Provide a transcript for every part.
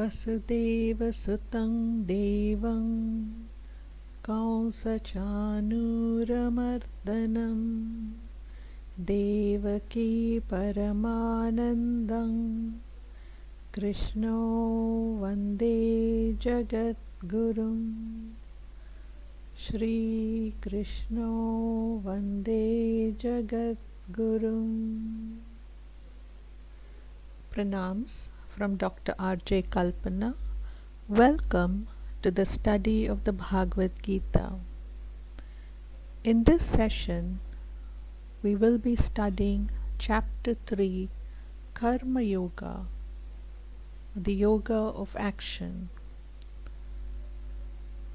वसुदेवसुतं देवं कंसचानूरमर्दनं देवकी परमानन्दं कृष्णो वन्दे जगद्गुरुं श्रीकृष्णो वन्दे जगद्गुरुं. Pranams from Dr. R.J. Kalpana. Welcome to the study of the Bhagavad Gita. In this session, we will be studying Chapter 3, Karmayoga, the Yoga of Action,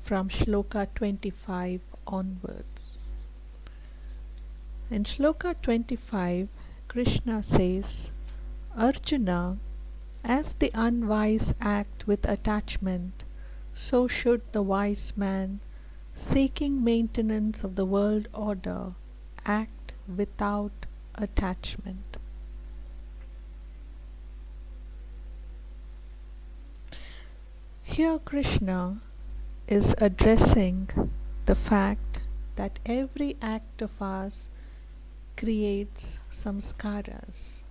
from Shloka 25 onwards. In Shloka 25, Krishna says, Arjuna, as the unwise act with attachment, so should the wise man, seeking maintenance of the world order, act without attachment. Here Krishna is addressing the fact that every act of ours creates samskaras.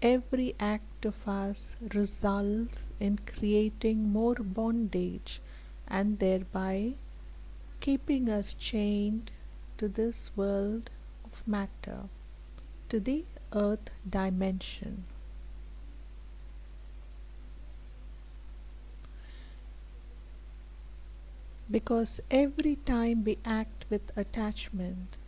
Every act of us results in creating more bondage and thereby keeping us chained to this world of matter, to the earth dimension. Because every time we act with attachment,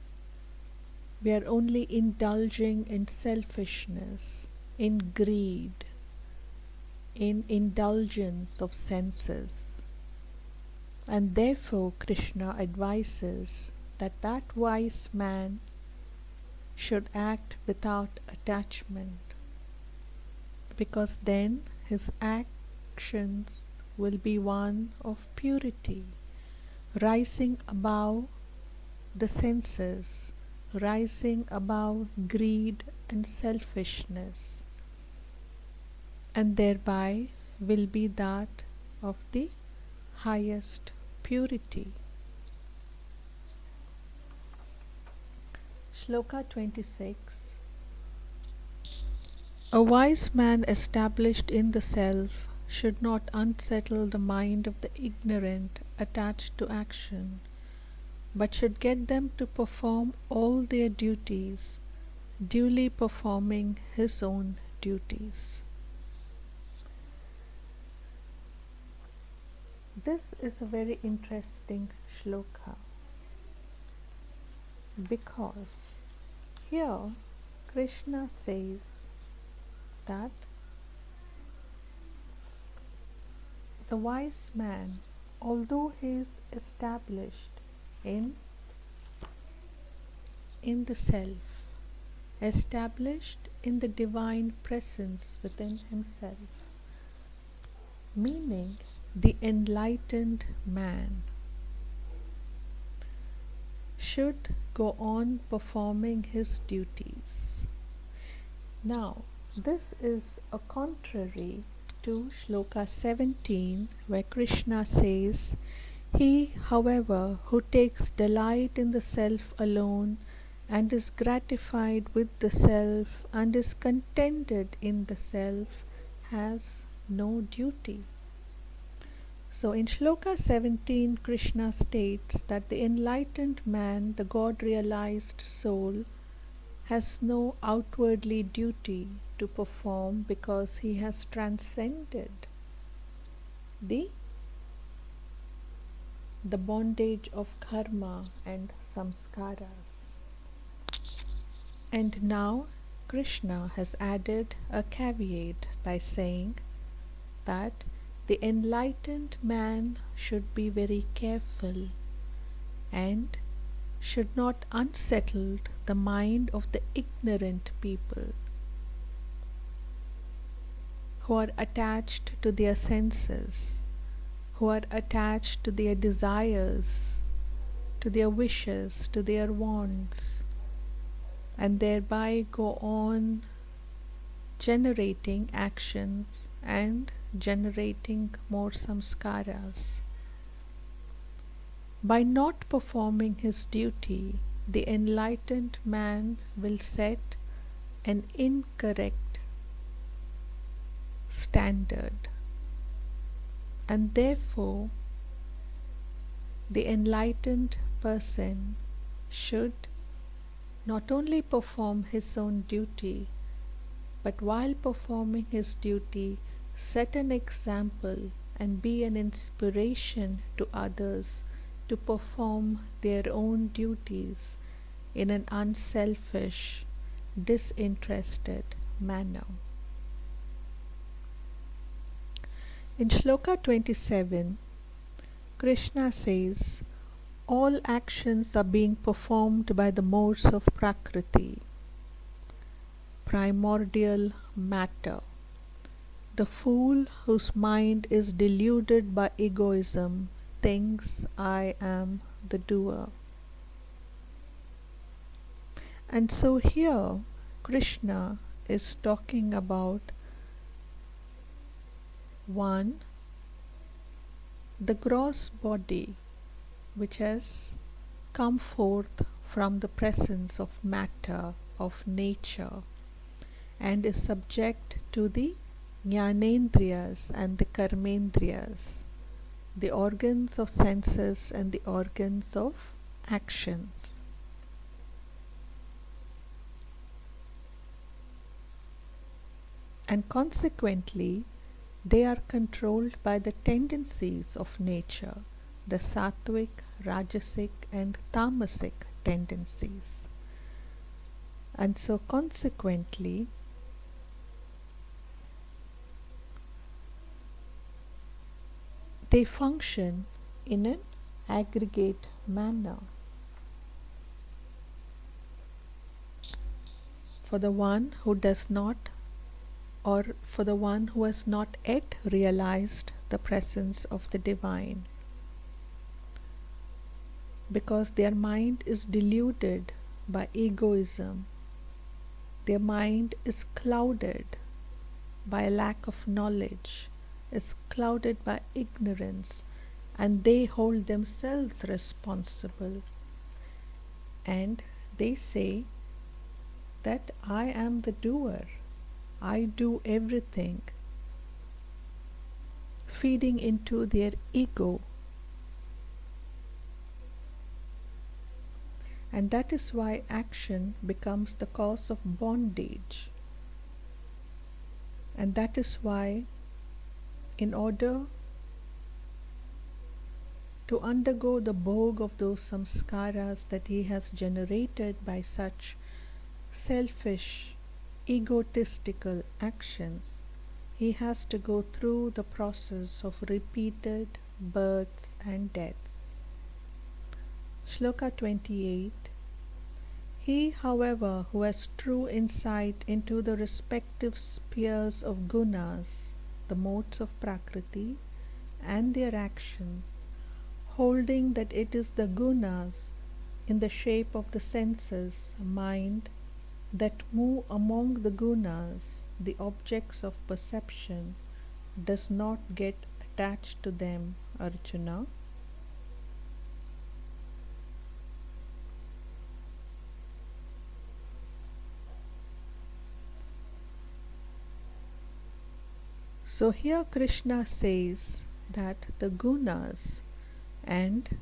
we are only indulging in selfishness, in greed, in indulgence of senses. And therefore Krishna advises that wise man should act without attachment, because then his actions will be one of purity, rising above the senses, rising above greed and selfishness, and thereby will be that of the highest purity. Shloka 26. A wise man established in the self should not unsettle the mind of the ignorant attached to action, but should get them to perform all their duties, duly performing his own duties. This is a very interesting shloka, because here Krishna says that the wise man, although he is established in the self, established in the divine presence within himself, meaning the enlightened man, should go on performing his duties. Now, this is a contrary to Shloka 17, where Krishna says, He, however, who takes delight in the self alone and is gratified with the self and is contented in the self has no duty. So in Shloka 17, Krishna states that the enlightened man, the God-realized soul, has no outwardly duty to perform because he has transcended the bondage of karma and samskaras. And now Krishna has added a caveat by saying that the enlightened man should be very careful and should not unsettle the mind of the ignorant people who are attached to their senses, who are attached to their desires, to their wishes, to their wants, and thereby go on generating actions and generating more samskaras. By not performing his duty, the enlightened man will set an incorrect standard, and therefore the enlightened person should not only perform his own duty, but while performing his duty, set an example and be an inspiration to others to perform their own duties in an unselfish, disinterested manner. In Shloka 27, Krishna says, all actions are being performed by the modes of Prakriti, primordial matter. The fool whose mind is deluded by egoism thinks I am the doer. And so here Krishna is talking about one, the gross body which has come forth from the presence of matter, of nature, and is subject to the jnanendriyas and the karmendriyas, the organs of senses and the organs of actions. And consequently, they are controlled by the tendencies of nature, the sattvic, rajasic and tamasic tendencies. And so consequently, they function in an aggregate manner. For the one who does not, or for the one who has not yet realized the presence of the divine, because their mind is deluded by egoism, their mind is clouded by a lack of knowledge, is clouded by ignorance, and they hold themselves responsible, and they say that I am the doer, I do everything, feeding into their ego. And that is why action becomes the cause of bondage. And that is why, in order to undergo the bhog of those samskaras that he has generated by such selfish, egotistical actions, he has to go through the process of repeated births and deaths. Shloka 28. He, however, who has true insight into the respective spheres of gunas, the modes of Prakriti, and their actions, holding that it is the gunas in the shape of the senses, mind, that move among the gunas, the objects of perception, does not get attached to them, Arjuna. So here Krishna says that the gunas and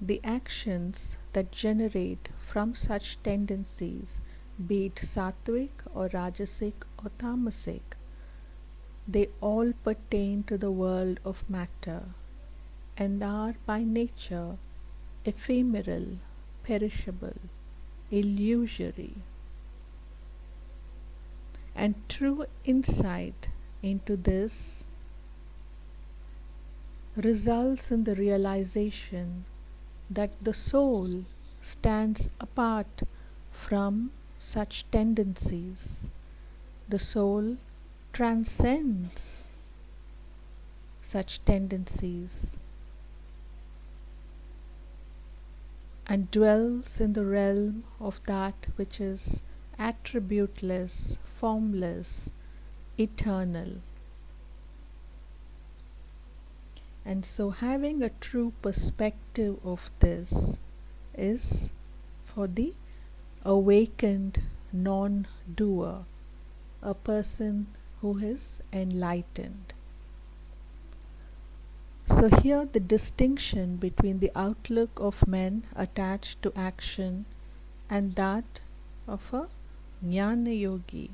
the actions that generate from such tendencies, be it sattvic or rajasic or tamasic, they all pertain to the world of matter and are by nature ephemeral, perishable, illusory. And true insight into this results in the realization that the soul stands apart from such tendencies. The soul transcends such tendencies and dwells in the realm of that which is attributeless, formless, eternal. And so having a true perspective of this is for the awakened non-doer, a person who is enlightened. So here the distinction between the outlook of men attached to action and that of a jnana yogi.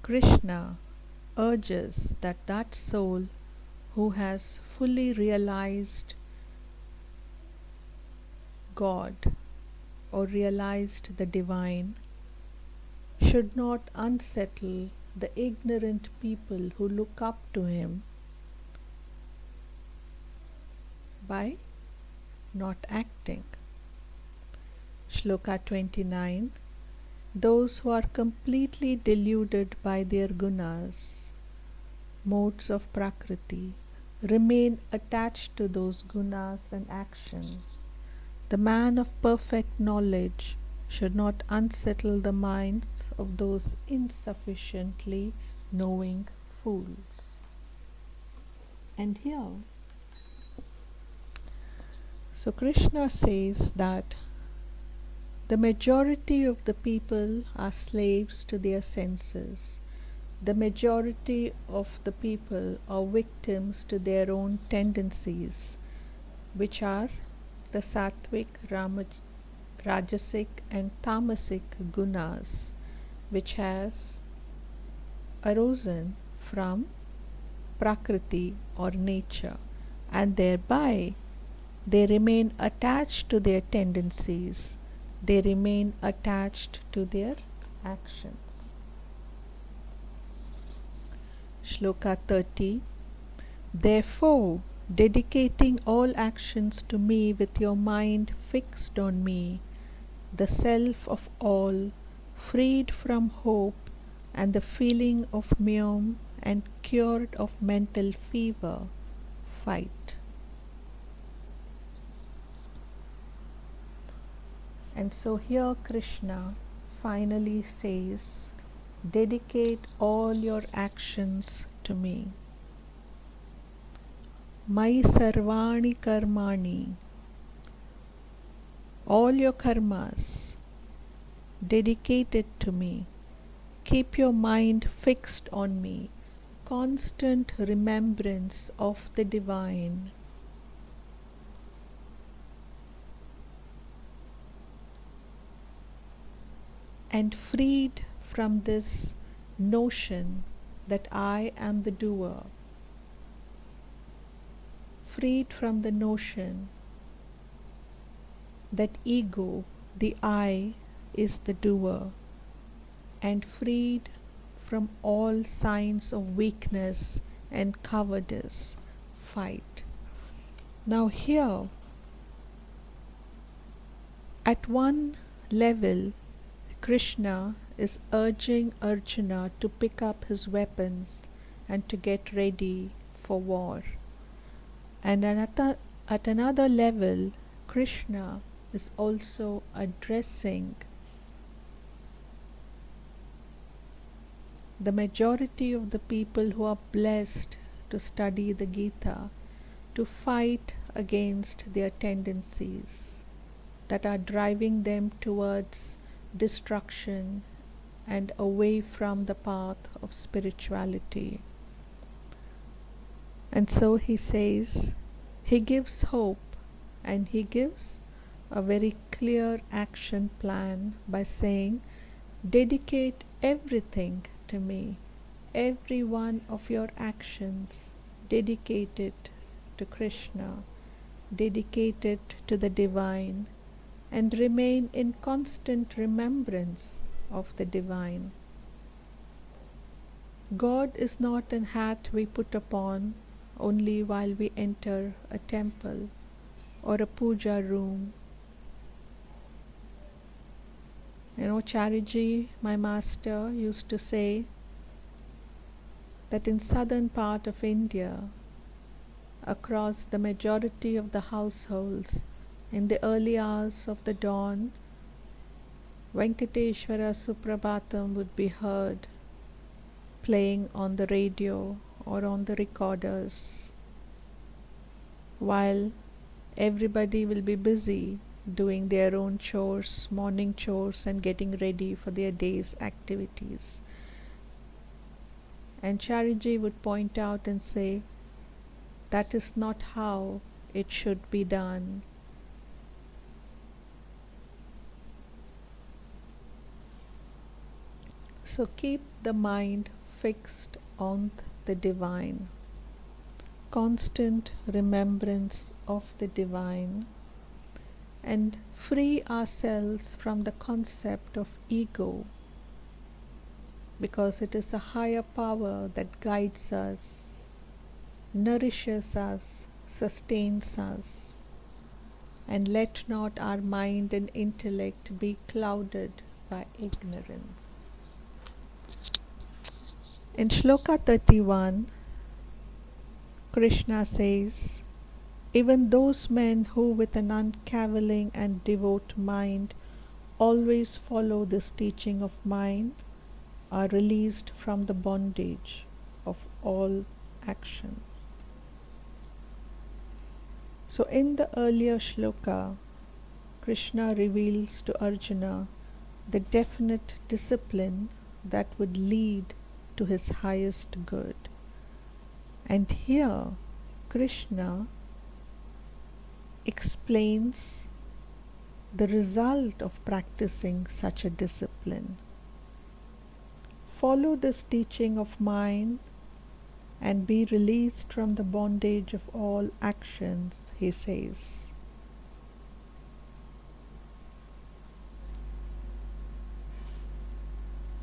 Krishna urges that soul who has fully realized God or realized the divine should not unsettle the ignorant people who look up to him by not acting. Shloka 29. Those who are completely deluded by their gunas, modes of Prakriti, remain attached to those gunas and actions. The man of perfect knowledge should not unsettle the minds of those insufficiently knowing fools. And here, so Krishna says that the majority of the people are slaves to their senses. The majority of the people are victims to their own tendencies, which are the sattvic, rajasic and tamasic gunas, which has arisen from Prakriti or nature, and thereby they remain attached to their tendencies, they remain attached to their actions. Shloka 30. Therefore, dedicating all actions to me with your mind fixed on me, the self of all, freed from hope and the feeling of myom and cured of mental fever, fight. And so here Krishna finally says, dedicate all your actions to me. Mai sarvani karmani, all your karmas, dedicate it to me. Keep your mind fixed on me, constant remembrance of the divine. And freed from this notion that I am the doer, freed from the notion that ego, the I, is the doer, and freed from all signs of weakness and cowardice, fight. Now here, at one level, Krishna is urging Arjuna to pick up his weapons and to get ready for war. And at another level, Krishna is also addressing the majority of the people who are blessed to study the Gita to fight against their tendencies that are driving them towards destruction and away from the path of spirituality. And so he says, he gives hope and he gives a very clear action plan by saying, dedicate everything to me, every one of your actions, dedicate it to Krishna, dedicate it to the divine, and remain in constant remembrance of the divine. God is not an hat we put upon only while we enter a temple or a puja room. Chariji, my master, used to say that in southern part of India, across the majority of the households, in the early hours of the dawn, Venkateshwara Suprabhatam would be heard playing on the radio or on the recorders. while everybody will be busy doing their own chores, morning chores, and getting ready for their day's activities. And Chariji would point out and say, that is not how it should be done. So keep the mind fixed on the divine, constant remembrance of the divine, and free ourselves from the concept of ego, because it is a higher power that guides us, nourishes us, sustains us. And let not our mind and intellect be clouded by ignorance. In Shloka 31, Krishna says, even those men who with an uncavailing and devout mind always follow this teaching of mine are released from the bondage of all actions. So in the earlier shloka, Krishna reveals to Arjuna the definite discipline that would lead to his highest good. And here Krishna explains the result of practicing such a discipline. Follow this teaching of mine and be released from the bondage of all actions, he says.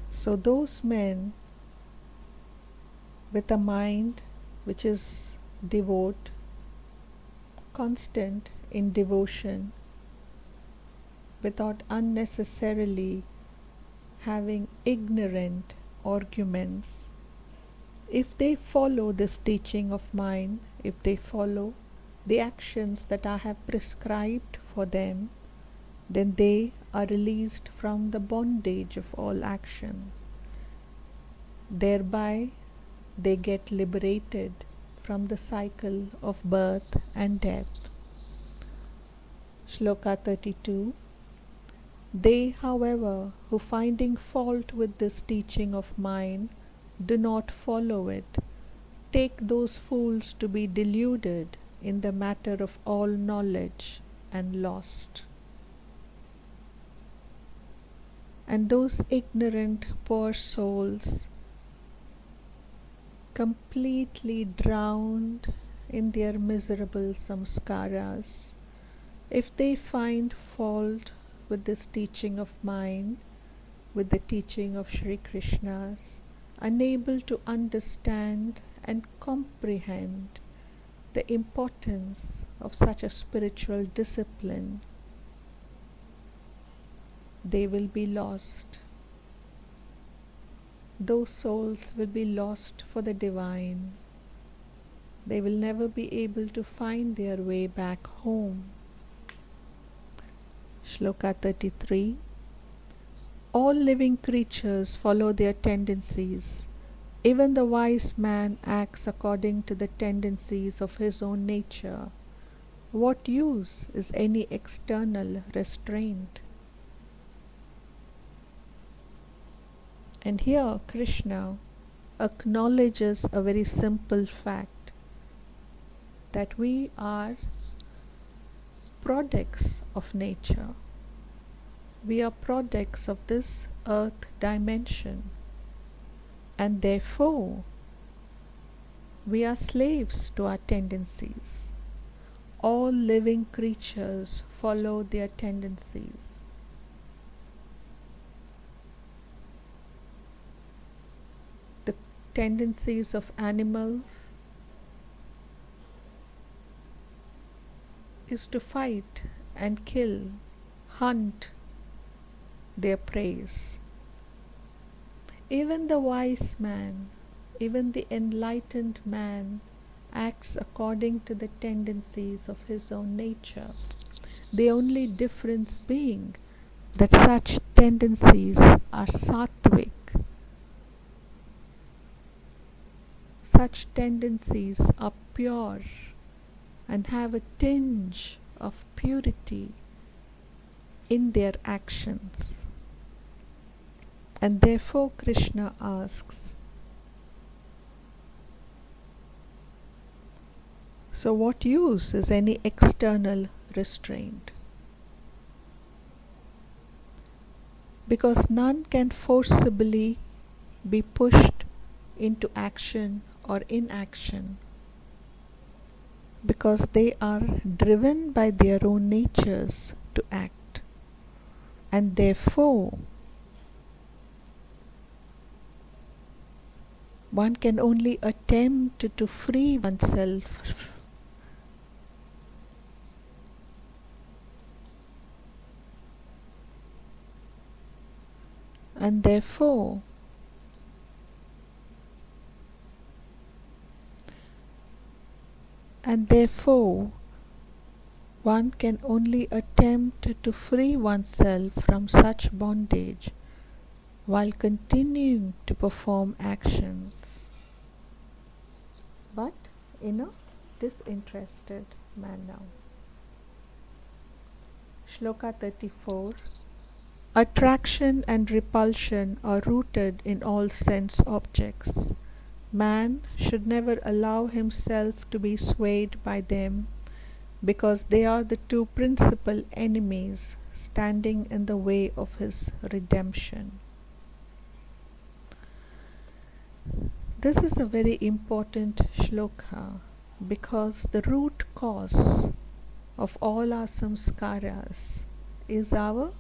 So those men with a mind which is devout, constant in devotion, without unnecessarily having ignorant arguments, if they follow this teaching of mine, if they follow the actions that I have prescribed for them, then they are released from the bondage of all actions. Thereby they get liberated from the cycle of birth and death. Shloka 32. They, however, who finding fault with this teaching of mine do not follow it, take those fools to be deluded in the matter of all knowledge and lost. And those ignorant poor souls, completely drowned in their miserable samskaras, if they find fault with this teaching of mine, with the teaching of Sri Krishna's, unable to understand and comprehend the importance of such a spiritual discipline, they will be lost. Those souls will be lost for the divine. They will never be able to find their way back home. Shloka 33. All living creatures follow their tendencies. Even the wise man acts according to the tendencies of his own nature. What use is any external restraint? And here Krishna acknowledges a very simple fact, that we are products of nature. We are products of this earth dimension, and therefore we are slaves to our tendencies. All living creatures follow their tendencies. The tendencies of animals is to fight and kill, hunt their prey. Even the wise man, even the enlightened man acts according to the tendencies of his own nature. The only difference being that such tendencies are sattvic. Such tendencies are pure and have a tinge of purity in their actions. And therefore Krishna asks, so what use is any external restraint? Because none can forcibly be pushed into action or inaction, because they are driven by their own natures to act, and therefore one can only attempt to free oneself and therefore one can only attempt to free oneself from such bondage while continuing to perform actions, but in a disinterested manner. Shloka 34. Attraction and repulsion are rooted in all sense objects. Man should never allow himself to be swayed by them, because they are the two principal enemies standing in the way of his redemption. This is a very important shloka, because the root cause of all our samskaras is our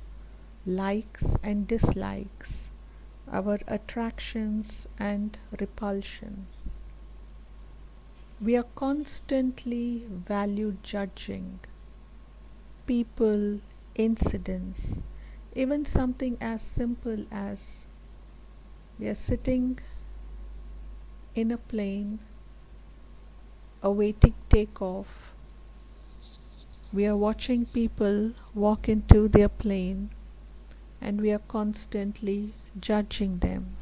likes and dislikes, our attractions and repulsions. We are constantly value judging people, incidents, even something as simple as we are sitting in a plane awaiting takeoff. We are watching people walk into their plane and we are constantly judging them.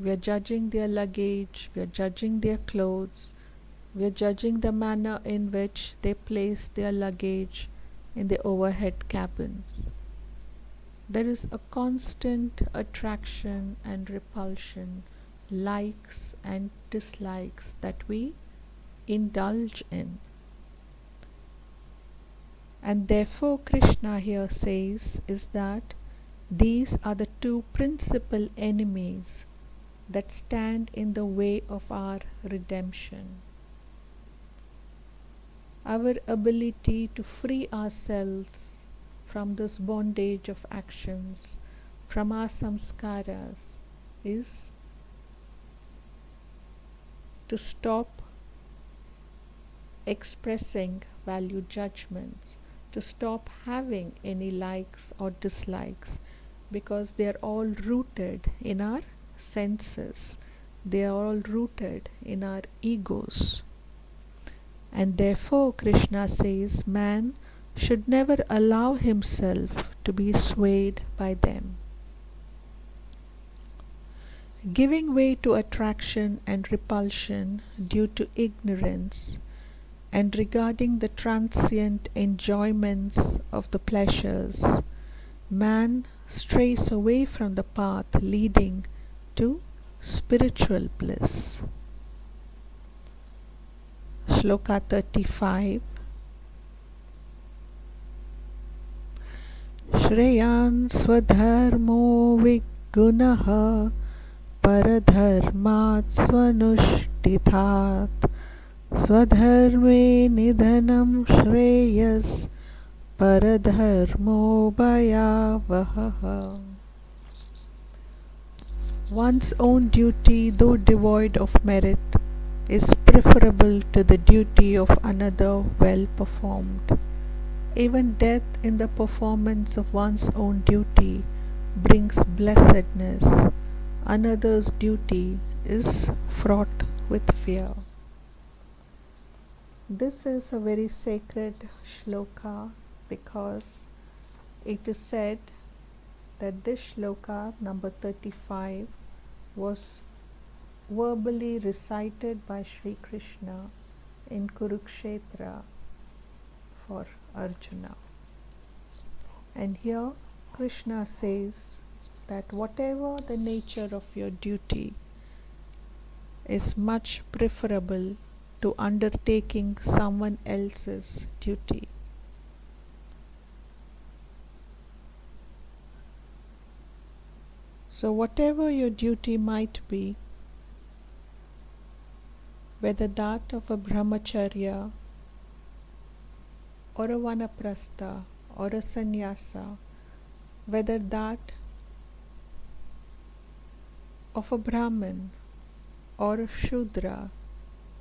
We are judging their luggage, we are judging their clothes, we are judging the manner in which they place their luggage in the overhead cabins. There is a constant attraction and repulsion, likes and dislikes that we indulge in. And therefore Krishna here says is that these are the two principal enemies that stand in the way of our redemption. Our ability to free ourselves from this bondage of actions, from our samskaras, is to stop expressing value judgments, to stop having any likes or dislikes, because they are all rooted in our senses, they are all rooted in our egos. And therefore Krishna says man should never allow himself to be swayed by them. Giving way to attraction and repulsion due to ignorance, and regarding the transient enjoyments of the pleasures, man strays away from the path leading to spiritual bliss. Shloka 35. Shreyan swadharmo vigunaha paradharmat swanushtitat swadharme nidhanam shreyas paradharmo bhayavaha. One's own duty, though devoid of merit, is preferable to the duty of another well performed. Even death in the performance of one's own duty brings blessedness. Another's duty is fraught with fear. This is a very sacred shloka, because it is said that this shloka, number 35, was verbally recited by Sri Krishna in Kurukshetra for Arjuna. And here Krishna says that whatever the nature of your duty is much preferable to undertaking someone else's duty. So whatever your duty might be, whether that of a brahmacharya or a vanaprastha or a sannyasa, whether that of a brahmin or a shudra,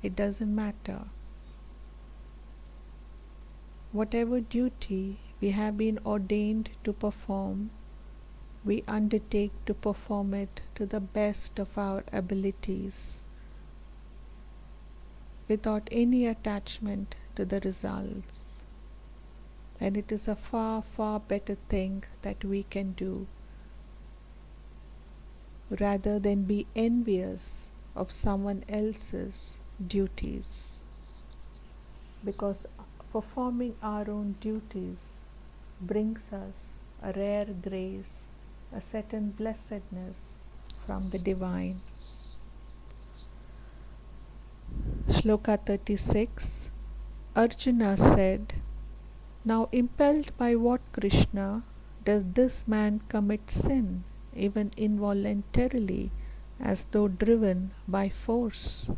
it doesn't matter. Whatever duty we have been ordained to perform, we undertake to perform it to the best of our abilities, without any attachment to the results. And it is a far, far better thing that we can do, rather than be envious of someone else's duties. Because performing our own duties brings us a rare grace, a certain blessedness from the divine. Shloka 36. Arjuna said, "Now impelled by what, Krishna, does this man commit sin, even involuntarily, as though driven by force?"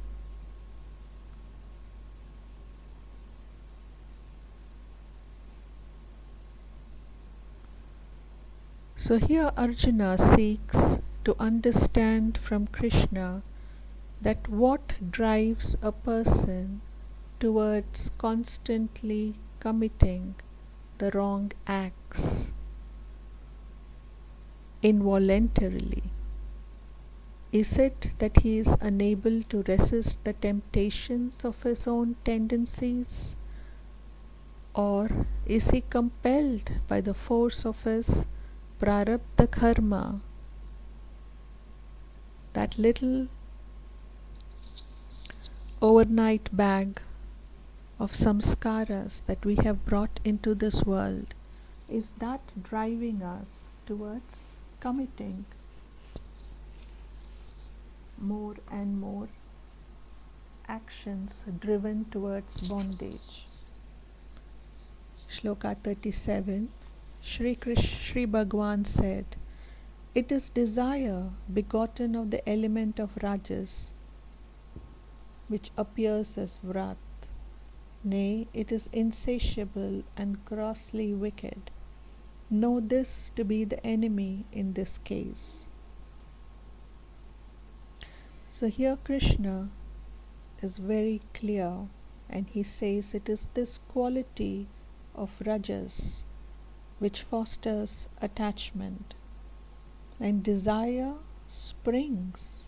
So here Arjuna seeks to understand from Krishna that what drives a person towards constantly committing the wrong acts involuntarily. Is it that he is unable to resist the temptations of his own tendencies? Or is he compelled by the force of his prarabdha karma, that little overnight bag of samskaras that we have brought into this world, is that driving us towards committing more and more actions driven towards bondage? Shloka 37. Shri Bhagwan said, "It is desire begotten of the element of rajas, which appears as vrat. Nay, it is insatiable and grossly wicked. Know this to be the enemy in this case." So here Krishna is very clear, and he says it is this quality of rajas which fosters attachment, and desire springs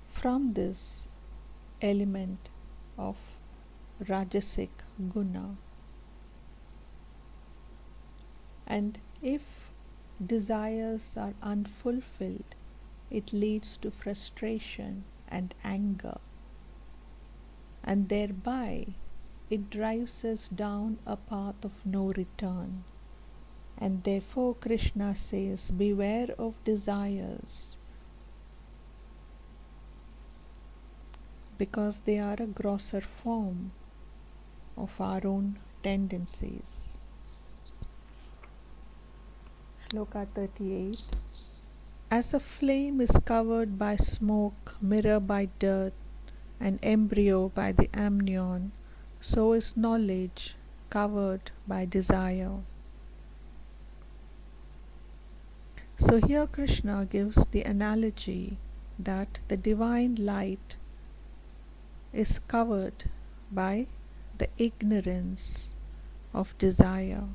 from this element of rajasic guna. And if desires are unfulfilled, it leads to frustration and anger, and thereby it drives us down a path of no return. And therefore Krishna says, beware of desires, because they are a grosser form of our own tendencies. Shloka 38. As a flame is covered by smoke, mirror by dirt, and embryo by the amnion, so is knowledge covered by desire. So here Krishna gives the analogy that the divine light is covered by the ignorance of desire.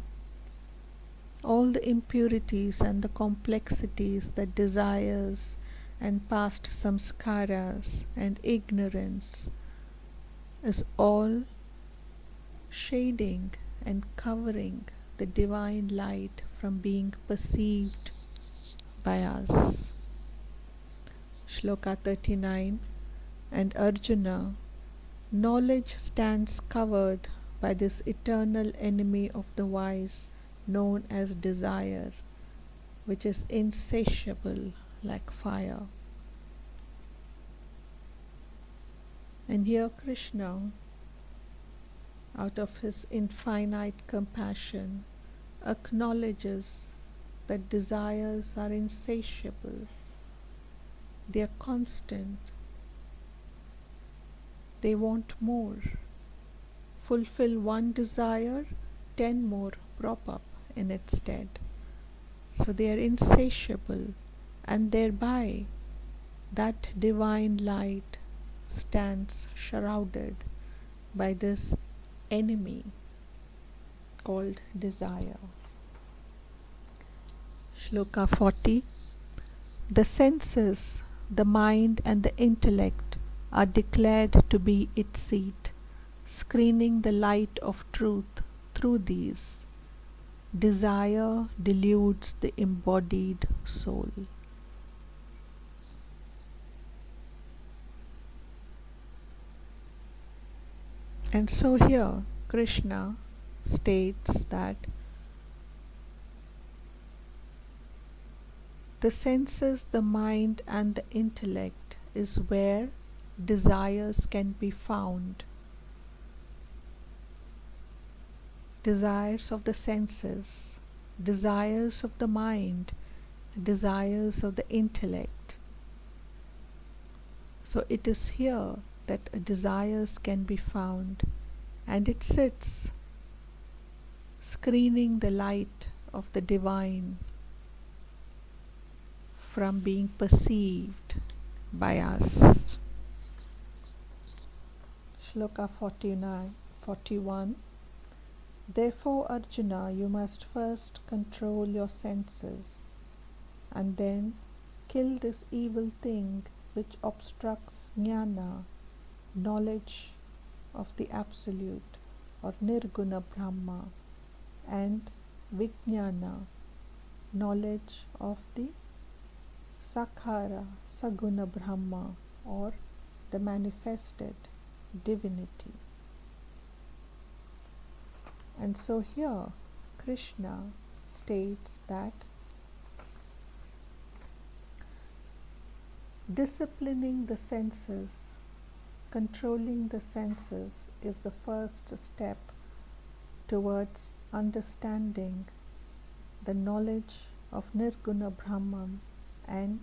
All the impurities and the complexities that desires and past samskaras and ignorance is all shading and covering the divine light from being perceived by us. Shloka 39. And Arjuna, knowledge stands covered by this eternal enemy of the wise known as desire, which is insatiable like fire. And here Krishna, out of his infinite compassion, acknowledges that desires are insatiable, they are constant, they want more. Fulfill one desire, 10 more prop up in its stead. So they are insatiable, and thereby that divine light stands shrouded by this enemy called desire. Shloka 40. The senses, the mind and the intellect are declared to be its seat, screening the light of truth through these. Desire deludes the embodied soul. And so here Krishna states that the senses, the mind and the intellect is where desires can be found. Desires of the senses, desires of the mind, desires of the intellect. So it is here that desires can be found, and it sits screening the light of the divine from being perceived by us. Shloka 41. Therefore, Arjuna, you must first control your senses and then kill this evil thing which obstructs jnana, knowledge of the Absolute or Nirguna Brahma, and Vijnana, knowledge of the Sakhara, Saguna Brahma, or the manifested divinity. And so here Krishna states that disciplining the senses, controlling the senses is the first step towards understanding the knowledge of Nirguna Brahman and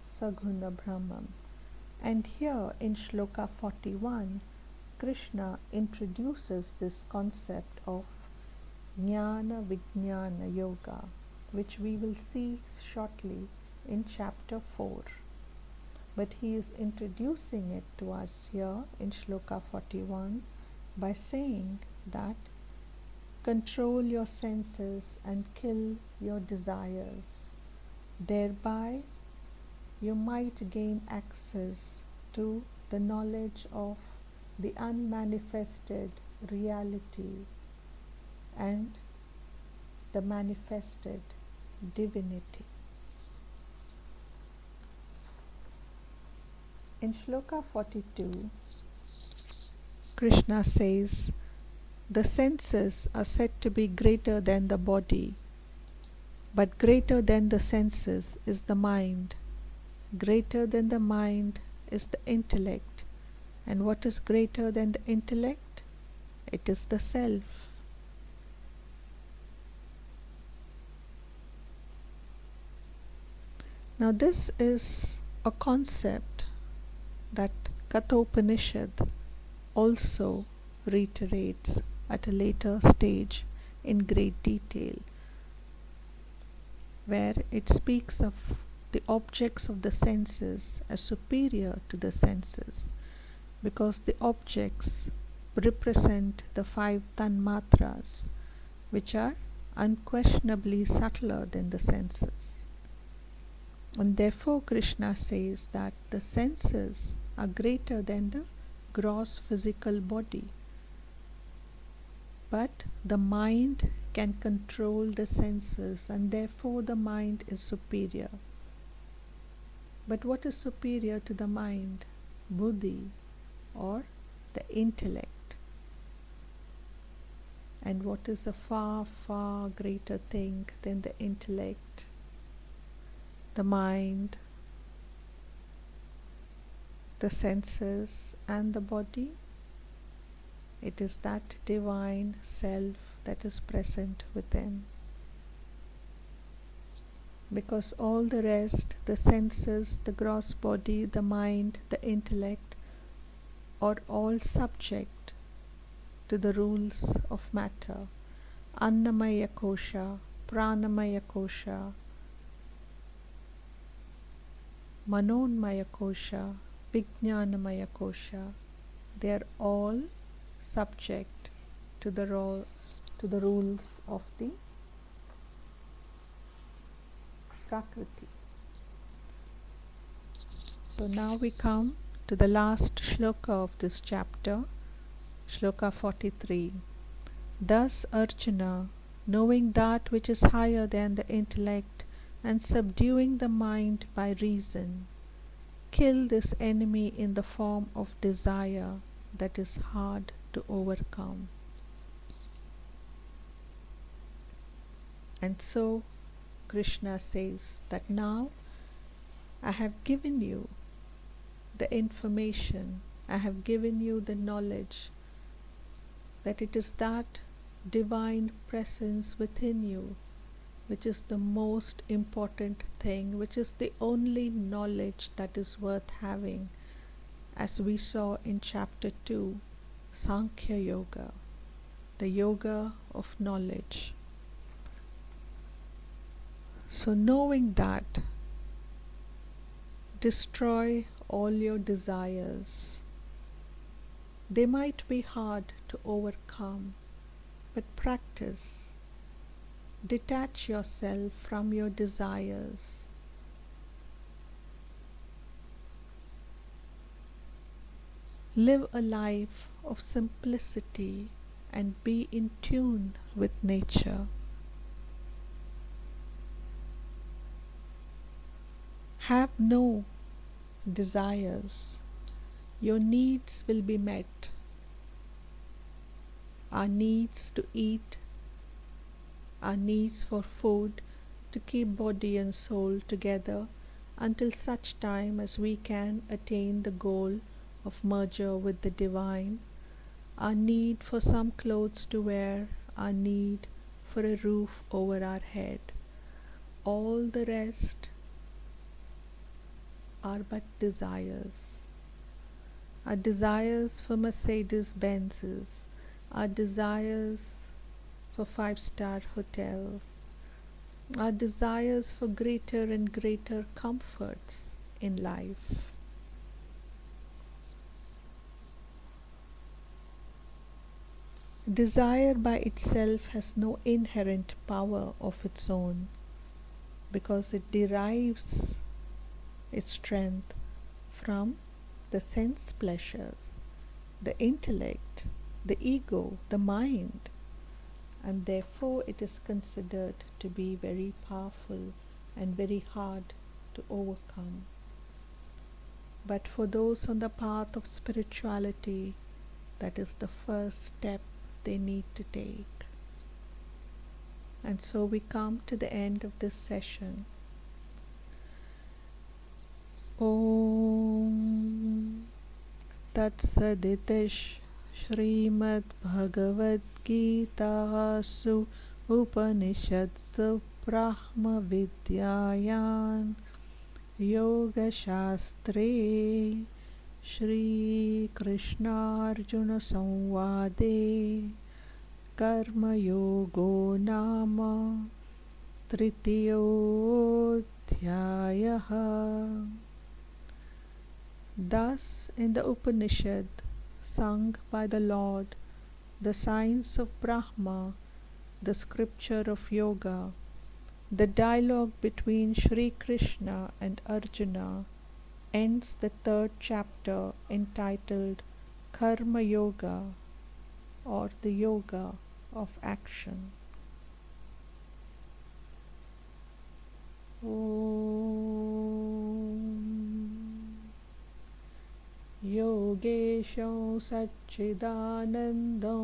Saguna Brahman. And here in Shloka 41, Krishna introduces this concept of Jnana Vijnana Yoga, which we will see shortly in chapter 4. But he is introducing it to us here in Shloka 41 by saying that control your senses and kill your desires. Thereby you might gain access to the knowledge of the unmanifested reality and the manifested divinity. In Shloka 42, Krishna says, the senses are said to be greater than the body, but greater than the senses is the mind. Greater than the mind is the intellect. And what is greater than the intellect? It is the self. Now this is a concept that Kathopanishad also reiterates at a later stage in great detail, where it speaks of the objects of the senses as superior to the senses, because the objects represent the 5 tanmatras, which are unquestionably subtler than the senses. And therefore Krishna says that the senses are greater than the gross physical body, but the mind can control the senses, and therefore the mind is superior. But what is superior to the mind? Buddhi, or the intellect. And what is a far, far greater thing than the intellect, the mind, the senses, and the body? It is that divine self that is present within. Because all the rest, the senses, the gross body, the mind, the intellect, are all subject to the rules of matter. Annamaya kosha, pranamaya kosha, manonmaya kosha, vijnanamaya kosha. They are all subject to the rules of the Prakriti. So now we come to the last shloka of this chapter, shloka 43. Thus Arjuna, knowing that which is higher than the intellect and subduing the mind by reason, kill this enemy in the form of desire that is hard to overcome. And so Krishna says that now I have given you the information, I have given you the knowledge that it is that divine presence within you which is the most important thing, which is the only knowledge that is worth having, as we saw in chapter 2, Sankhya Yoga, the yoga of knowledge. So knowing that, destroy all your desires. They might be hard to overcome, but practice. Detach yourself from your desires. Live a life of simplicity and be in tune with nature. Have no desires. Your needs will be met. Our needs to eat, our needs for food, to keep body and soul together until such time as we can attain the goal of merger with the divine, our need for some clothes to wear, our need for a roof over our head. All the rest are but desires. Our desires for Mercedes Benzes, our desires for 5-star hotels, our desires for greater and greater comforts in life. Desire by itself has no inherent power of its own, because it derives its strength from the sense pleasures, the intellect, the ego, the mind, and therefore it is considered to be very powerful and very hard to overcome. But for those on the path of spirituality, that is the first step they need to take. And so we come to the end of this session. Om Tatsaditti Shrimad Bhagavad Gita Su Upanishadsu Brahma Vidyayan Yoga Shastre Shri Krishna Arjuna Samvade Karmayoga Nama Tritiyodhyayaha. Thus in the Upanishad, sung by the Lord, the science of Brahma, the scripture of Yoga, the dialogue between Shri Krishna and Arjuna, ends the 3rd chapter entitled Karmayoga, or the Yoga of Action. Om Yoga योगेशो सच्चिदानन्दो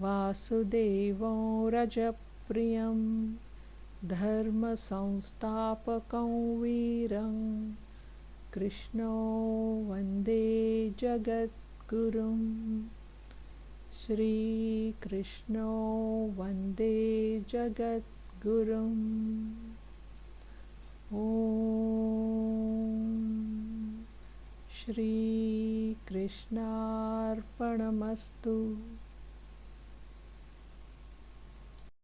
वासुदेवो रजप्रियं धर्मसंस्थापकं वीरं कृष्णो वन्दे जगद्गुरुं श्रीकृष्णो वन्दे जगद्गुरुम् ॐ श्रीकृष्णार्पणमस्तु।